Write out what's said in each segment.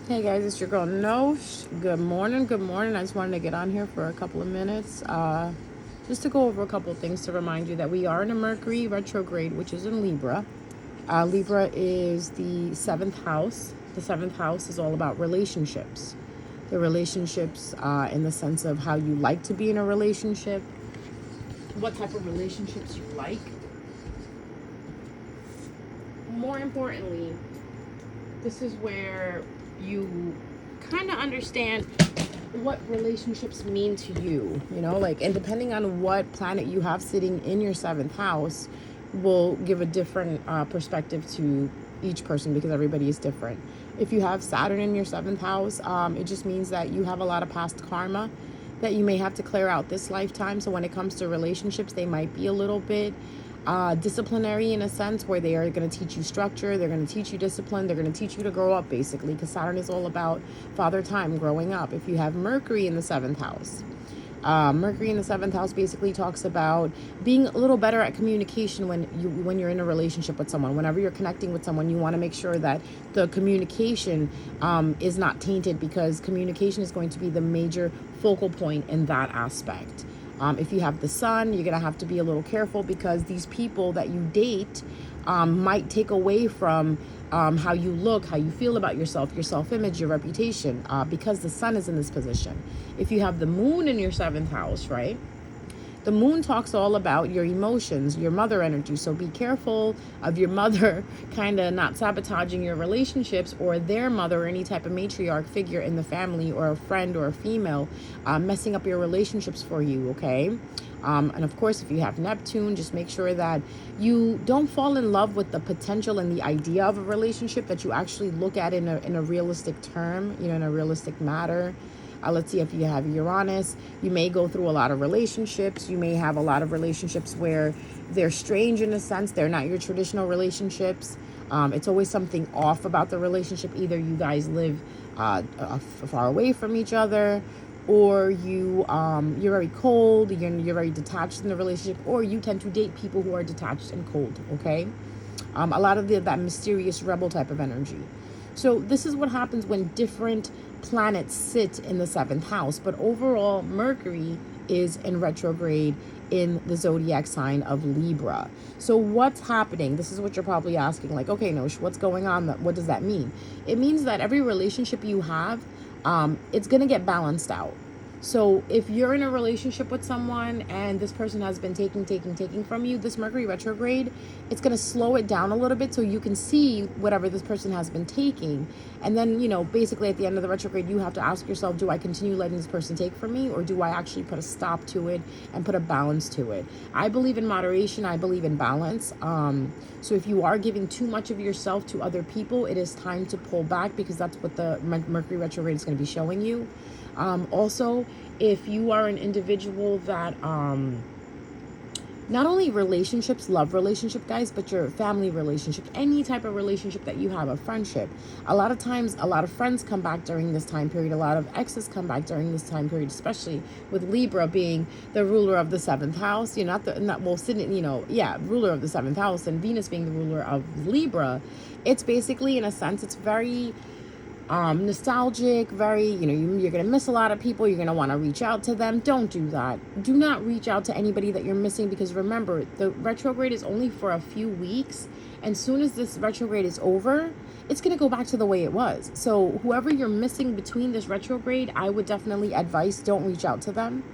Hey guys, it's your girl Nosh. Good morning, good morning. I just wanted to get on here for a couple of minutes, just to go over a couple of things to remind you that we are in a Mercury retrograde, which is in Libra. Libra is the seventh house. The seventh house is all about relationships. The relationships, in the sense of how you like to be in a relationship, what type of relationships you like. More importantly, this is where you kind of understand what relationships mean to you, and depending on what planet you have sitting in your seventh house will give a different perspective to each person because everybody is different. If you have Saturn in your seventh house, it just means that you have a lot of past karma that you may have to clear out this lifetime. So when it comes to relationships, they might be a little bit disciplinary in a sense where they are going to teach you structure, they're going to teach you discipline, they're going to teach you to grow up basically, because Saturn is all about father time, growing up. If you have Mercury in the seventh house, Mercury in the seventh house basically talks about being a little better at communication when you're in a relationship with someone. Whenever you're connecting with someone, you want to make sure that the communication is not tainted, because communication is going to be the major focal point in that aspect. If you have the sun, you're going to have to be a little careful because these people that you date might take away from how you look, how you feel about yourself, your self-image, your reputation, because the sun is in this position. If you have the moon in your seventh house, right? The moon talks all about your emotions, your mother energy. So be careful of your mother kind of not sabotaging your relationships, or their mother, or any type of matriarch figure in the family, or a friend or a female messing up your relationships for you, okay? And of course, if you have Neptune, just make sure that you don't fall in love with the potential and the idea of a relationship, that you actually look at it in a realistic term, in a realistic matter. Let's see, if you have Uranus, you may go through a lot of relationships. You may have a lot of relationships where they're strange in a sense. They're not your traditional relationships. It's always something off about the relationship. Either you guys live far away from each other, or you're very cold, you're very detached in the relationship, or you tend to date people who are detached and cold, okay? A lot of that mysterious rebel type of energy. So this is what happens when different planets sit in the seventh house. But overall, Mercury is in retrograde in the zodiac sign of Libra. So what's happening? This is what you're probably asking, like, okay, Nosh, what's going on? What does that mean? It means that every relationship you have, it's going to get balanced out. So if you're in a relationship with someone and this person has been taking from you, this Mercury retrograde, it's going to slow it down a little bit so you can see whatever this person has been taking. And then, basically at the end of the retrograde, you have to ask yourself, do I continue letting this person take from me, or do I actually put a stop to it and put a balance to it? I believe in moderation. I believe in balance. So if you are giving too much of yourself to other people, it is time to pull back, because that's what the Mercury retrograde is going to be showing you. Also, if you are an individual that not only relationships, love relationship, guys, but your family relationship, any type of relationship that you have, a friendship. A lot of times, a lot of friends come back during this time period. A lot of exes come back during this time period, especially with Libra being the ruler of the seventh house. Ruler of the seventh house, and Venus being the ruler of Libra. It's basically, in a sense, it's very nostalgic, very, you're going to miss a lot of people. You're going to want to reach out to them. Don't do that. Do not reach out to anybody that you're missing, because remember, the retrograde is only for a few weeks. And soon as this retrograde is over, it's going to go back to the way it was. So whoever you're missing between this retrograde, I would definitely advise, don't reach out to them.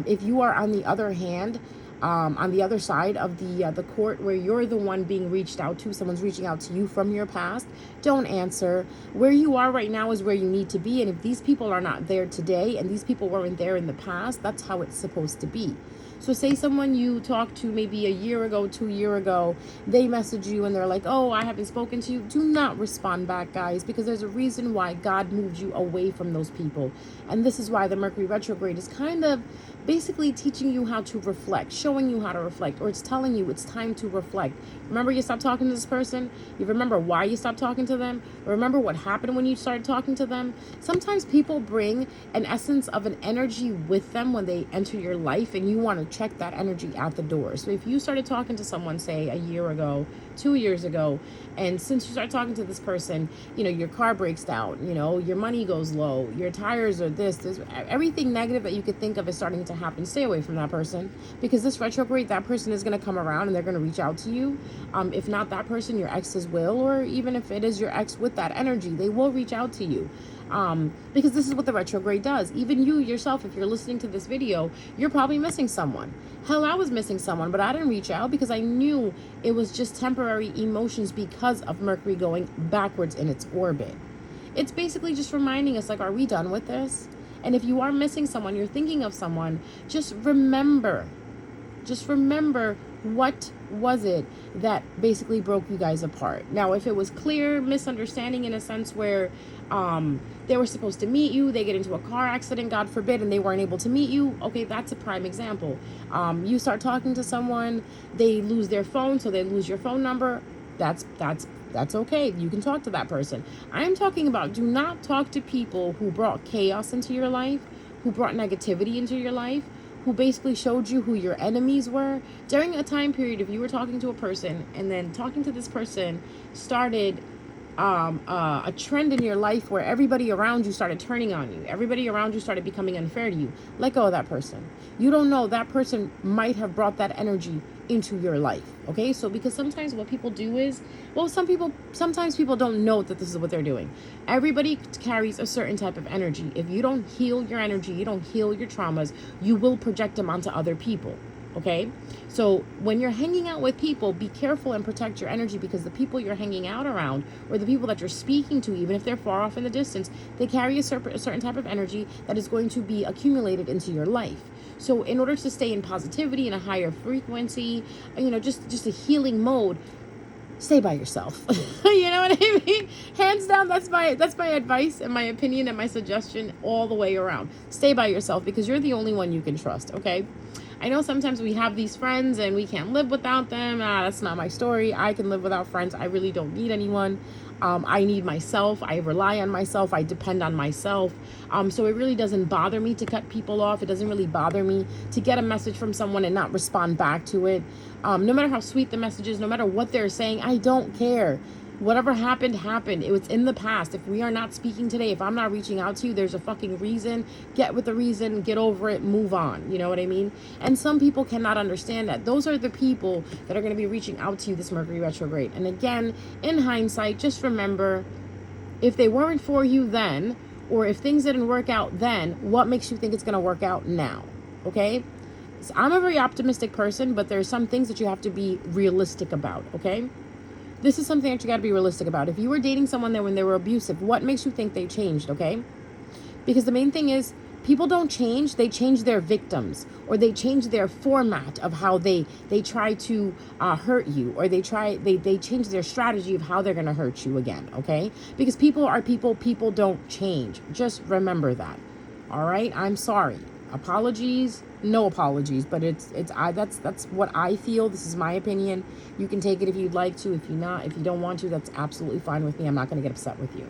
If you are on the other hand, on the other side of the court, where you're the one being reached out to, someone's reaching out to you from your past, don't answer. Where you are right now is where you need to be. And if these people are not there today, and these people weren't there in the past, that's how it's supposed to be. So say someone you talked to maybe a year ago, 2 years ago, they message you and they're like, oh, I haven't spoken to you. Do not respond back, guys, because there's a reason why God moved you away from those people. And this is why the Mercury retrograde is kind of basically teaching you how to reflect, showing you how to reflect, or it's telling you it's time to reflect. Remember, you stopped talking to this person. You remember why you stopped talking to them. Remember what happened when you started talking to them. Sometimes people bring an essence of an energy with them when they enter your life, and you want to check that energy at the door. So if you started talking to someone, say a year ago, 2 years ago, and since you start talking to this person, your car breaks down, your money goes low, your tires are this, everything negative that you could think of is starting to happen, stay away from that person, because this retrograde, that person is going to come around and they're going to reach out to you. If not that person, your exes will, or even if it is your ex with that energy, they will reach out to you. Because this is what the retrograde does. Even you yourself, if you're listening to this video, you're probably missing someone. Hell, I was missing someone, but I didn't reach out because I knew it was just temporary emotions because of Mercury going backwards in its orbit. It's basically just reminding us, like, are we done with this? And if you are missing someone, you're thinking of someone, just remember what was it that basically broke you guys apart. Now, if it was clear misunderstanding in a sense where they were supposed to meet you, they get into a car accident, God forbid, and they weren't able to meet you, okay, that's a prime example. You start talking to someone, they lose their phone, so they lose your phone number. That's okay. You can talk to that person. I'm talking about, do not talk to people who brought chaos into your life, who brought negativity into your life, who basically showed you who your enemies were. During a time period, if you were talking to a person and then talking to this person started a trend in your life where everybody around you started turning on you, everybody around you started becoming unfair to you, let go of that person. You don't know, that person might have brought that energy into your life. Okay, so because sometimes what people do is, well, sometimes people don't know that this is what they're doing. Everybody carries a certain type of energy. If you don't heal your energy, you don't heal your traumas, you will project them onto other people. Okay, so when you're hanging out with people, be careful and protect your energy, because the people you're hanging out around, or the people that you're speaking to, even if they're far off in the distance, they carry a certain type of energy that is going to be accumulated into your life. So in order to stay in positivity and a higher frequency, just a healing mode, stay by yourself. You know what I mean? Hands down, that's my advice and my opinion and my suggestion all the way around. Stay by yourself, because you're the only one you can trust, okay? I know sometimes we have these friends and we can't live without them. That's not my story. I can live without friends. I really don't need anyone. I need myself. I rely on myself. I depend on myself. So it really doesn't bother me to cut people off. It doesn't really bother me to get a message from someone and not respond back to it. No matter how sweet the message is, no matter what they're saying, I don't care. Whatever happened. It was in the past. If we are not speaking today, if I'm not reaching out to you, there's a fucking reason. Get with the reason, get over it, move on. You know what I mean? And some people cannot understand that. Those are the people that are going to be reaching out to you this Mercury retrograde. And again, in hindsight, just remember, if they weren't for you then, or if things didn't work out then, what makes you think it's going to work out now? Okay? So I'm a very optimistic person, but there's some things that you have to be realistic about, okay? This is something that you got to be realistic about. If you were dating someone there when they were abusive, what makes you think they changed, okay? Because the main thing is, people don't change. They change their victims, or they change their format of how they try to hurt you, or they change their strategy of how they're going to hurt you again, okay? Because people are people. People don't change. Just remember that. All right? I'm sorry. Apologies, no apologies, but that's what I feel. This is my opinion. You can take it if you'd like to. If you don't want to, that's absolutely fine with me. I'm not going to get upset with you.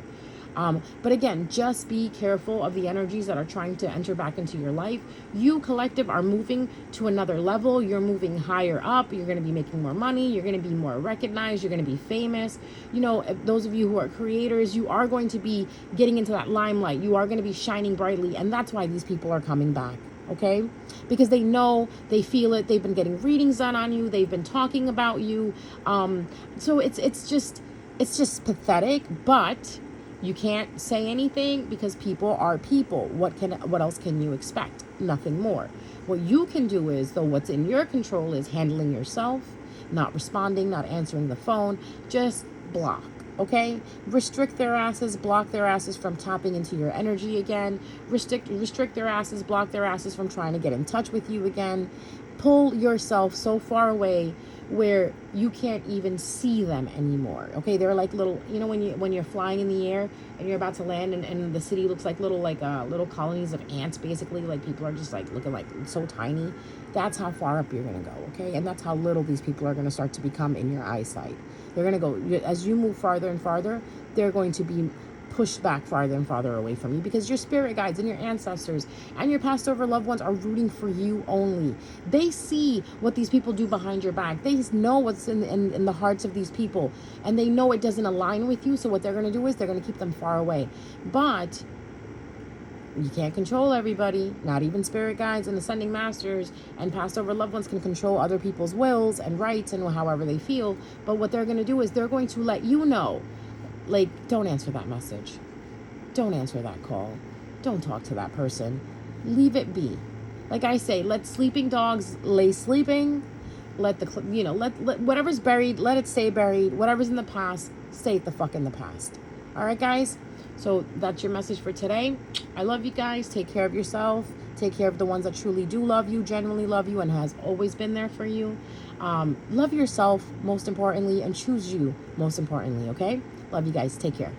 But again, just be careful of the energies that are trying to enter back into your life. You, collective, are moving to another level. You're moving higher up. You're going to be making more money. You're going to be more recognized. You're going to be famous. Those of you who are creators, you are going to be getting into that limelight. You are going to be shining brightly. And that's why these people are coming back. Okay? Because they know, they feel it. They've been getting readings done on you. They've been talking about you. So it's just pathetic, but you can't say anything, because people are people. What else can you expect? Nothing more. What you can do is, though, what's in your control is handling yourself, not responding, not answering the phone. Just block. Okay? Restrict their asses, block their asses from tapping into your energy again. Restrict their asses, block their asses from trying to get in touch with you again. Pull yourself so far away where you can't even see them anymore. Okay, they're like little, when you're flying in the air and you're about to land, and the city looks like little colonies of ants, basically. Like, people are just like looking like so tiny. That's how far up you're gonna go. Okay, and that's how little these people are gonna start to become in your eyesight. They're gonna go, as you move farther and farther, they're going to be pushed back farther and farther away from you, because your spirit guides and your ancestors and your passed over loved ones are rooting for you only. They see what these people do behind your back. They know what's in the hearts of these people, and they know it doesn't align with you. So what they're going to do is they're going to keep them far away. But you can't control everybody. Not even spirit guides and ascending masters and passed over loved ones can control other people's wills and rights and however they feel. But what they're going to do is they're going to let you know, like, don't answer that message. Don't answer that call. Don't talk to that person. Leave it be. Like I say, let sleeping dogs lay sleeping. Let the, let whatever's buried, let it stay buried. Whatever's in the past, stay the fuck in the past. All right, guys? So that's your message for today. I love you guys. Take care of yourself. Take care of the ones that truly do love you, genuinely love you, and has always been there for you. Love yourself most importantly, and choose you most importantly, okay? Love you guys. Take care.